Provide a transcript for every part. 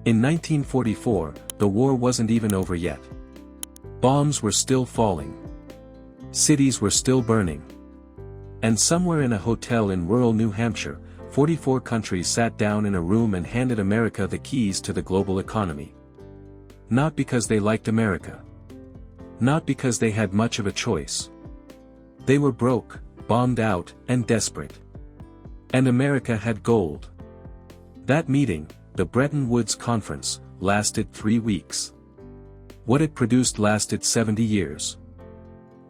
In 1944, the war wasn't even over yet. Bombs were still falling. Cities were still burning. And somewhere in a hotel in rural New Hampshire, 44 countries sat down in a room and handed America the keys to the global economy. Not because they liked America. Not because they had much of a choice. They were broke, bombed out, and desperate. And America had gold. That meeting, the Bretton Woods Conference, lasted 3 weeks. What it produced lasted 70 years.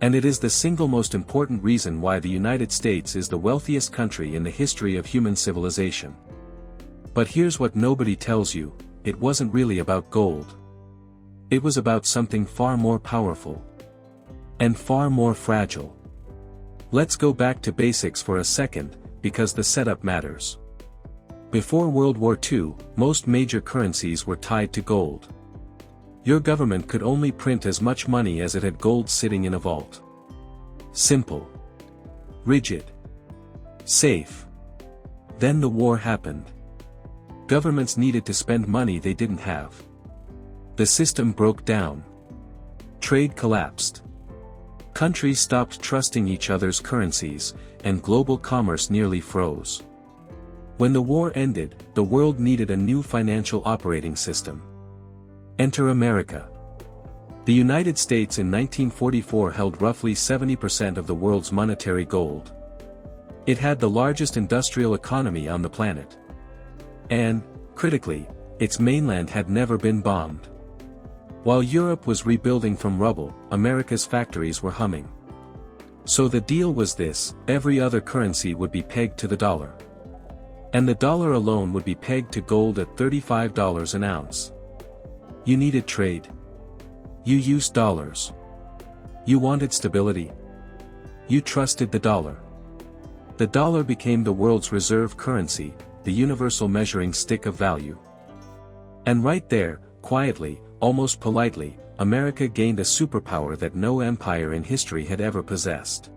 And it is the single most important reason why the United States is the wealthiest country in the history of human civilization. But here's what nobody tells you: it wasn't really about gold. It was about something far more powerful. And far more fragile. Let's go back to basics for a second, because the setup matters. Before World War II, most major currencies were tied to gold. Your government could only print as much money as it had gold sitting in a vault. Simple. Rigid. Safe. Then the war happened. Governments needed to spend money they didn't have. The system broke down. Trade collapsed. Countries stopped trusting each other's currencies, and global commerce nearly froze. When the war ended, the world needed a new financial operating system. Enter America. The United States in 1944 held roughly 70% of the world's monetary gold. It had the largest industrial economy on the planet. And, critically, its mainland had never been bombed. While Europe was rebuilding from rubble, America's factories were humming. So the deal was this: every other currency would be pegged to the dollar. And the dollar alone would be pegged to gold at $35 an ounce. You needed trade. You used dollars. You wanted stability. You trusted the dollar. The dollar became the world's reserve currency, the universal measuring stick of value. And right there, quietly, almost politely, America gained a superpower that no empire in history had ever possessed.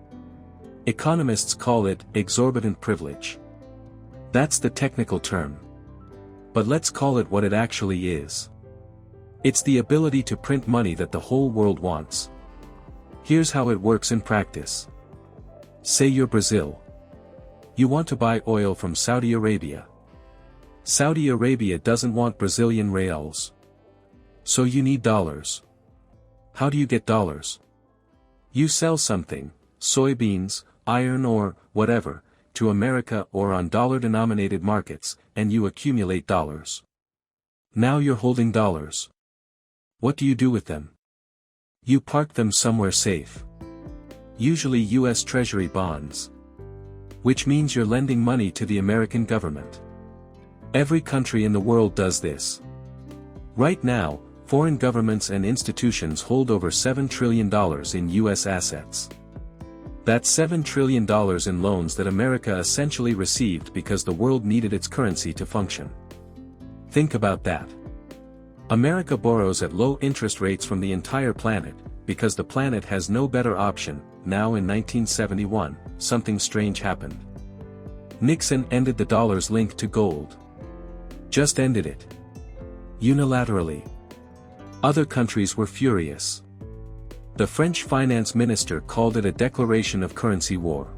Economists call it exorbitant privilege. That's the technical term. But let's call it what it actually is. It's the ability to print money that the whole world wants. Here's how it works in practice. Say you're Brazil. You want to buy oil from Saudi Arabia. Saudi Arabia doesn't want Brazilian reals. So you need dollars. How do you get dollars? You sell something, soybeans, iron ore, whatever, to America or on dollar-denominated markets, and you accumulate dollars. Now you're holding dollars. What do you do with them? You park them somewhere safe. Usually US Treasury bonds. Which means you're lending money to the American government. Every country in the world does this. Right now, foreign governments and institutions hold over $7 trillion in US assets. That's $7 trillion in loans that America essentially received because the world needed its currency to function. Think about that. America borrows at low interest rates from the entire planet, because the planet has no better option. Now in 1971, something strange happened. Nixon ended the dollar's link to gold. Just ended it. Unilaterally. Other countries were furious. The French finance minister called it a declaration of currency war.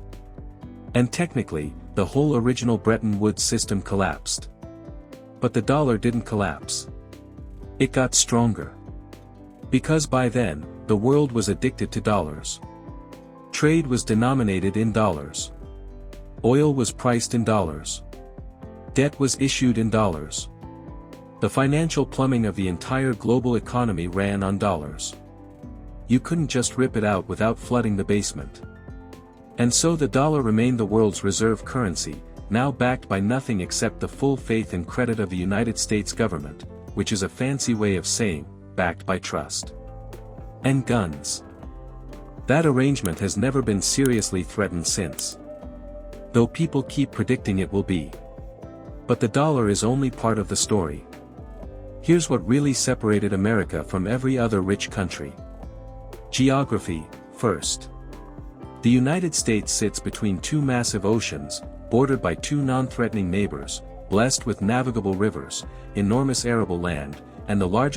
And technically, the whole original Bretton Woods system collapsed. But the dollar didn't collapse. It got stronger. Because by then, the world was addicted to dollars. Trade was denominated in dollars. Oil was priced in dollars. Debt was issued in dollars. The financial plumbing of the entire global economy ran on dollars. You couldn't just rip it out without flooding the basement. And so the dollar remained the world's reserve currency, now backed by nothing except the full faith and credit of the United States government, which is a fancy way of saying, backed by trust. And guns. That arrangement has never been seriously threatened since. Though people keep predicting it will be. But the dollar is only part of the story. Here's what really separated America from every other rich country. Geography, first. The United States sits between two massive oceans, bordered by two non-threatening neighbors, blessed with navigable rivers, enormous arable land, and the largest